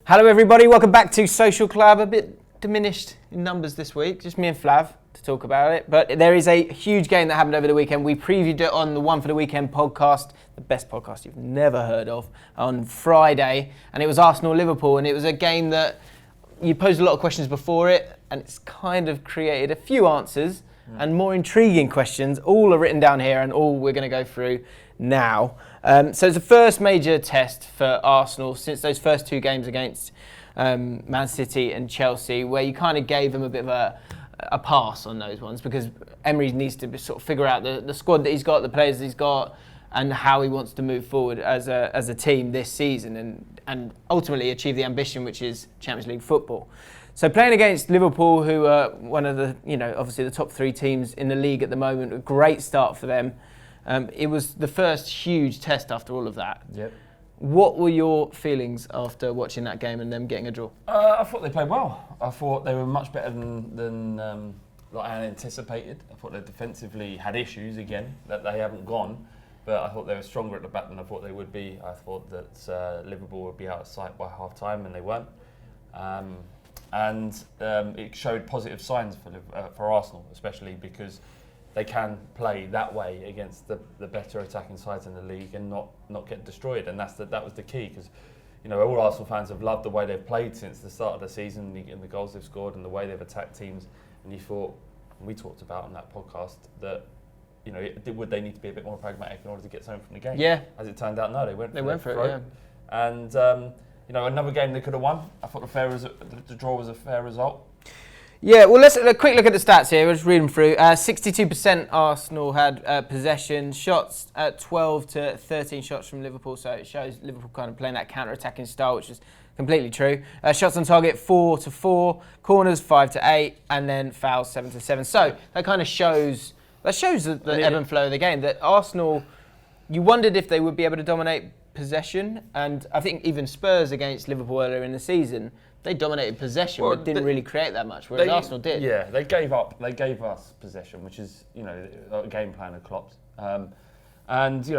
Hello everybody, welcome back to Social Club. A bit diminished in numbers this week, just me and Flav to talk about it. But there is a huge game that happened over the weekend. We previewed it on the One for the Weekend podcast, the best podcast you've never heard of, on Friday. And it was Arsenal-Liverpool, and it was a game that you posed a lot of questions before it, and it's kind of created a few answers and more intriguing questions. All are written down here and all we're going to go through now. So it's the first major test for Arsenal since those first two games against Man City and Chelsea, where you kind of gave them a bit of a pass on those ones because Emery needs to sort of figure out the squad that he's got, the players he's got, and how he wants to move forward as a team this season and ultimately achieve the ambition, which is Champions League football. So playing against Liverpool, who are one of the, obviously the top three teams in the league at the moment, a great start for them. It was the first huge test after all of that. Yep. What were your feelings after watching that game and them getting a draw? I thought they played well. I thought they were much better than I had anticipated. I thought they defensively had issues again, that they haven't gone. But I thought they were stronger at the back than I thought they would be. I thought that Liverpool would be out of sight by half-time, and they weren't. It showed positive signs for Arsenal, especially because they can play that way against the better attacking sides in the league and not get destroyed, and that was the key, because all Arsenal fans have loved the way they've played since the start of the season and the goals they've scored and the way they've attacked teams. And you thought, and we talked about on that podcast, that would they need to be a bit more pragmatic in order to get something from the game? Yeah. As it turned out, no, they went for it. Yeah. And another game they could have won. I thought the draw was a fair result. Yeah, well, let's a quick look at the stats here. We'll just read them through. 62% Arsenal had possession, shots at 12 to 13 shots from Liverpool, so it shows Liverpool kind of playing that counter-attacking style, which is completely true. Shots on target 4 to 4, corners 5 to 8, and then fouls 7 to 7. So that kind of shows the ebb and flow of the game, that Arsenal, you wondered if they would be able to dominate possession, and I think even Spurs against Liverpool earlier in the season, they dominated possession but didn't really create that much, whereas Arsenal did. Yeah, they gave us possession, which is a game plan of Klopp's. Arsenal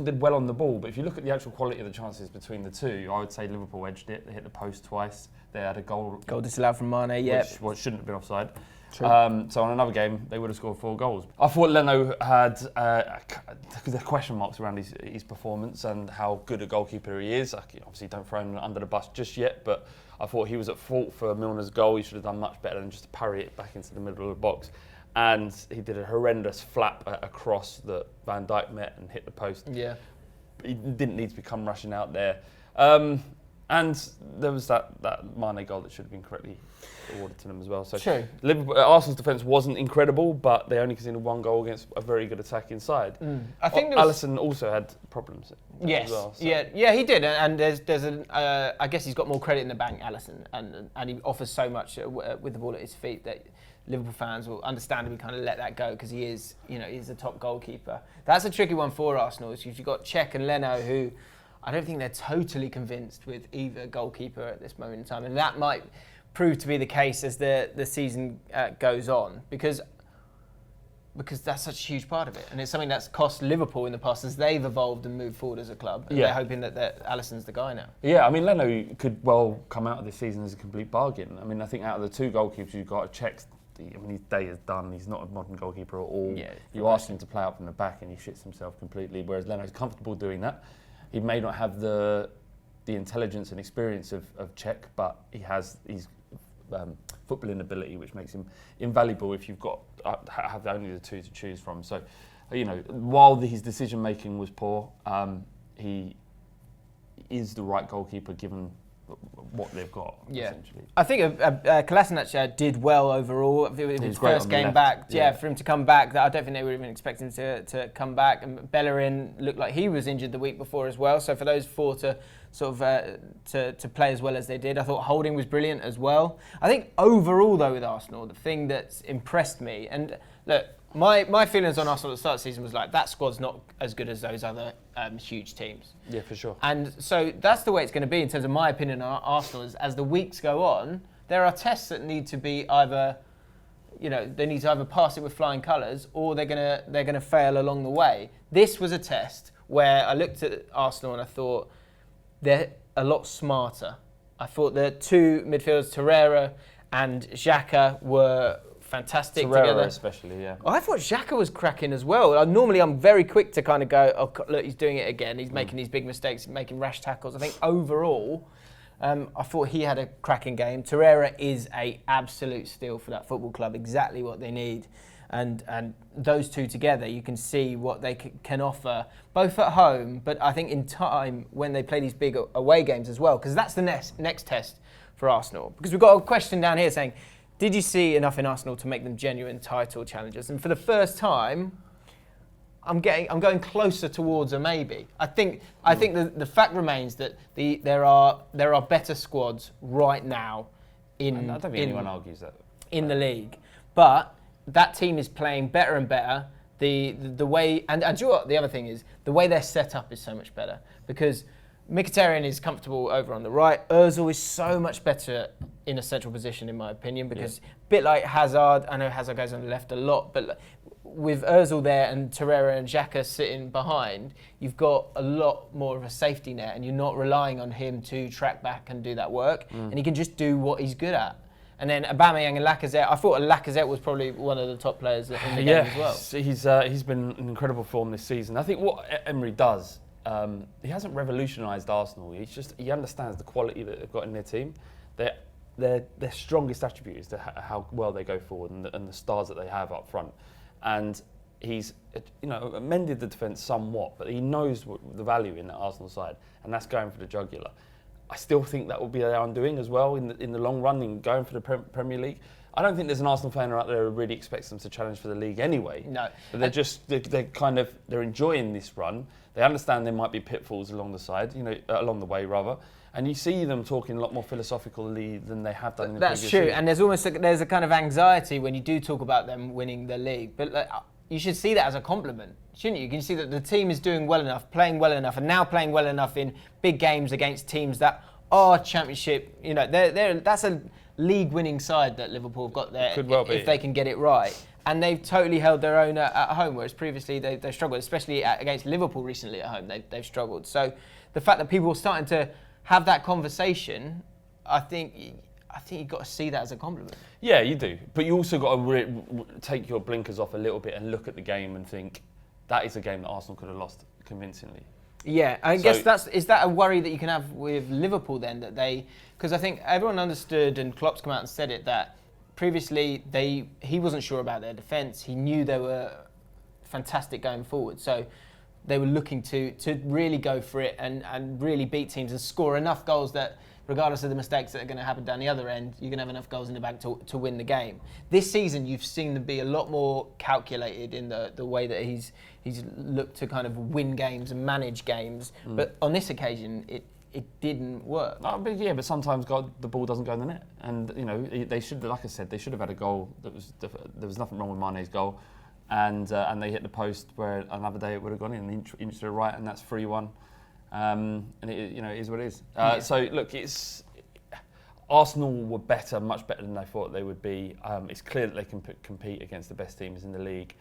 did well on the ball, but if you look at the actual quality of the chances between the two, I would say Liverpool edged it. They hit the post twice. They had a goal disallowed from Mane, yeah. Which shouldn't have been offside. So on another game, they would have scored 4 goals. I thought Leno had the question marks around his performance and how good a goalkeeper he is. Obviously, don't throw him under the bus just yet, but I thought he was at fault for Milner's goal. He should have done much better than just parry it back into the middle of the box. And he did a horrendous flap across that Van Dijk met and hit the post. Yeah, he didn't need to come rushing out there. And there was that Mane goal that should have been correctly awarded to them as well. So true. Arsenal's defence wasn't incredible, but they only conceded 1 goal against a very good attacking side. I think Alisson also had problems. Yes, as well, so. yeah, he did, and there's I guess he's got more credit in the bank, Alisson, and he offers so much with the ball at his feet that Liverpool fans will understandably kind of let that go because he is, he's a top goalkeeper. That's a tricky one for Arsenal. Is you've got Cech and Leno, who I don't think they're totally convinced with either goalkeeper at this moment in time, and that might prove to be the case as the season goes on, because that's such a huge part of it, and it's something that's cost Liverpool in the past as they've evolved and moved forward as a club. And they're hoping that Alisson's the guy now. Yeah, I mean, Leno could well come out of this season as a complete bargain. I mean, I think out of the 2 goalkeepers you've got, Cech, his day is done. He's not a modern goalkeeper at all. Yeah, you ask him to play out from the back and he shits himself completely, whereas Leno's comfortable doing that. He may not have the intelligence and experience of Cech, but he's footballing ability, which makes him invaluable if you've got have only the 2 to choose from. So, while his decision making was poor, he is the right goalkeeper given what they've got. Yeah. Essentially. I think Kolasinac did well overall. It was his first game back. Yeah, for him to come back, I don't think they were even expecting him to come back. And Bellerin looked like he was injured the week before as well. So for those 4 to sort of to play as well as they did, I thought Holding was brilliant as well. I think overall though with Arsenal, the thing that's impressed me, and look, my feelings on Arsenal at the start of the season was like, that squad's not as good as those other huge teams. Yeah, for sure. And so that's the way it's going to be in terms of my opinion on Arsenal. As the weeks go on, there are tests that need to be either, they need to either pass it with flying colours or they're gonna fail along the way. This was a test where I looked at Arsenal and I thought, a lot smarter. I thought the two midfielders, Torreira and Xhaka, were fantastic together. Especially, yeah. I thought Xhaka was cracking as well. Normally, I'm very quick to kind of go, oh, look, he's doing it again. He's making these big mistakes, making rash tackles. I think overall, I thought he had a cracking game. Torreira is a absolute steal for that football club, exactly what they need. And those two together, you can see what they can offer, both at home, but I think in time when they play these big away games as well, because that's the next test for Arsenal. Because we've got a question down here saying, did you see enough in Arsenal to make them genuine title challengers? And for the first time, I'm going closer towards a maybe. I think the fact remains that there are better squads right now I don't think anyone argues that in the league, but that team is playing better and better. The way and you know what, the other thing is the way they're set up is so much better because Mkhitaryan is comfortable over on the right. Ozil is so much better in a central position, in my opinion, because a bit like Hazard. I know Hazard goes on the left a lot, but with Ozil there and Torreira and Xhaka sitting behind, you've got a lot more of a safety net, and you're not relying on him to track back and do that work, and he can just do what he's good at. And then Aubameyang and Lacazette, I thought Lacazette was probably one of the top players in the game as well. He's been in incredible form this season. I think what Emery does, he hasn't revolutionised Arsenal. He understands the quality that they've got in their team. Their strongest attribute is how well they go forward and the stars that they have up front. And he's amended the defence somewhat, but he knows the value in the Arsenal side, and that's going for the jugular. I still think that will be their undoing as well in the long run in going for the Premier League. I don't think there's an Arsenal fan out there who really expects them to challenge for the league anyway. No. But they're enjoying this run. They understand there might be pitfalls along the way rather. And you see them talking a lot more philosophically than they have done in the previous That's true, season. and there's a kind of anxiety when you do talk about them winning the league. But you should see that as a compliment, shouldn't you? You can see that the team is doing well enough, playing well enough, and now playing well enough in big games against teams that are Championship. That's a league-winning side that Liverpool have got there. Could well be, if they can get it right. And they've totally held their own at home, whereas previously they struggled, especially against Liverpool recently at home. They've struggled. So the fact that people are starting to have that conversation, I think you've got to see that as a compliment. Yeah, you do. But you also got to take your blinkers off a little bit and look at the game and think, that is a game that Arsenal could have lost convincingly. Yeah, I guess is that a worry that you can have with Liverpool then, that because I think everyone understood, and Klopp's come out and said it, that previously he wasn't sure about their defence. He knew they were fantastic going forward. So they were looking to really go for it and really beat teams and score enough goals that regardless of the mistakes that are going to happen down the other end, you're going to have enough goals in the bag to win the game. This season, you've seen them be a lot more calculated in the way that he's looked to kind of win games and manage games. But on this occasion, it didn't work. But sometimes the ball doesn't go in the net, and they should, like I said, they should have had a goal. There was nothing wrong with Mane's goal, and they hit the post where another day it would have gone in an inch to the right, and that's 3-1. And it is what it is. So look, Arsenal were better, much better than they thought they would be. It's clear that they can compete against the best teams in the league.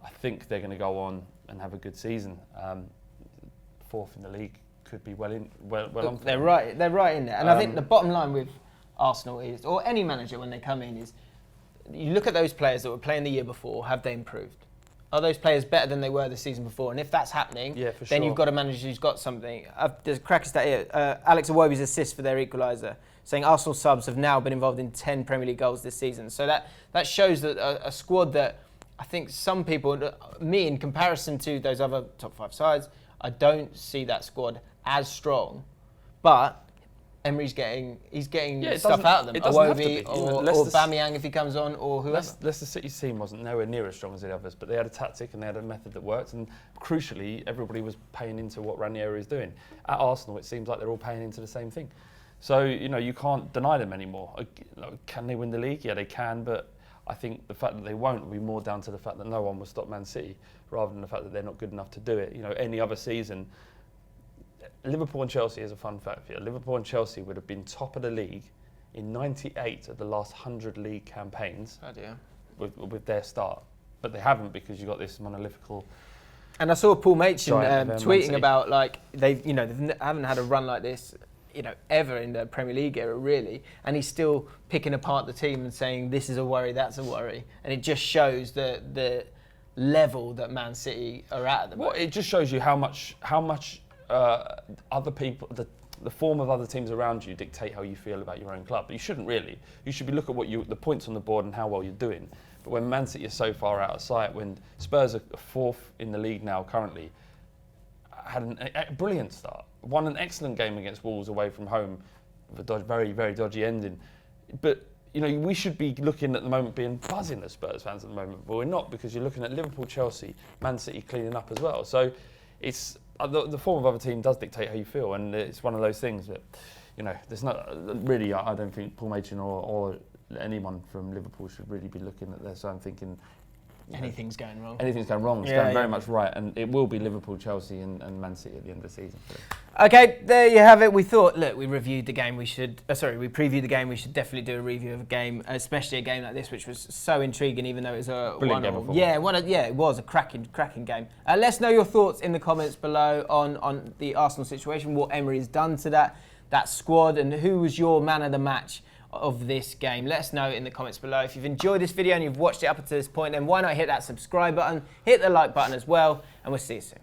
I think they're going to go on and have a good season. Fourth in the league could be well on. They're right in there. And I think the bottom line with Arsenal is, or any manager when they come in, is you look at those players that were playing the year before. Have they improved? Are those players better than they were the season before? And if that's happening, then you've got a manager who's got something. There's a cracker stat here. Alex Iwobi's assist for their equaliser, saying Arsenal subs have now been involved in 10 Premier League goals this season. So that shows that a squad that I think some people, me in comparison to those other top 5 sides, I don't see that squad as strong. But Emery's getting stuff out of them. Iwobi or Aubameyang if he comes on, or whoever. Leicester City's team wasn't nowhere near as strong as the others, but they had a tactic and they had a method that worked, and crucially, everybody was paying into what Ranieri is doing. At Arsenal, it seems like they're all paying into the same thing. So, you can't deny them anymore. Can they win the league? Yeah, they can, but I think the fact that they won't will be more down to the fact that no one will stop Man City, rather than the fact that they're not good enough to do it. Any other season, Liverpool and Chelsea is a fun fact for you. Liverpool and Chelsea would have been top of the league in 98 of the last 100 league campaigns with their start. But they haven't, because you've got this monolithical. And I saw Paul Machin tweeting about they haven't had a run like this ever in the Premier League era, really. And he's still picking apart the team and saying this is a worry, that's a worry, and it just shows the level that Man City are at the moment. Well, it just shows you how much other people, the form of other teams around you dictate how you feel about your own club. But you shouldn't really. You should be looking at the points on the board and how well you're doing. But when Man City is so far out of sight, when Spurs are fourth in the league now currently, had a brilliant start, won an excellent game against Wolves away from home, with a very, very dodgy ending. But we should be looking at the moment being buzzing as Spurs fans at the moment, but we're not, because you're looking at Liverpool, Chelsea, Man City cleaning up as well. So it's the form of other team does dictate how you feel, and it's one of those things that there's not really. I don't think Paul Machin or anyone from Liverpool should really be looking at this. I'm thinking anything's going wrong. Anything's going wrong. It's going very much right, and it will be Liverpool, Chelsea, and Man City at the end of the season. Okay, there you have it. We thought, look, we reviewed the game. We previewed the game. We should definitely do a review of a game, especially a game like this, which was so intriguing, even though it was a brilliant game. It was a cracking game. Let us know your thoughts in the comments below on the Arsenal situation, what Emery's done to that squad, and who was your man of the match of this game. Let us know in the comments below. If you've enjoyed this video and you've watched it up until this point, then why not hit that subscribe button, hit the like button as well, and we'll see you soon.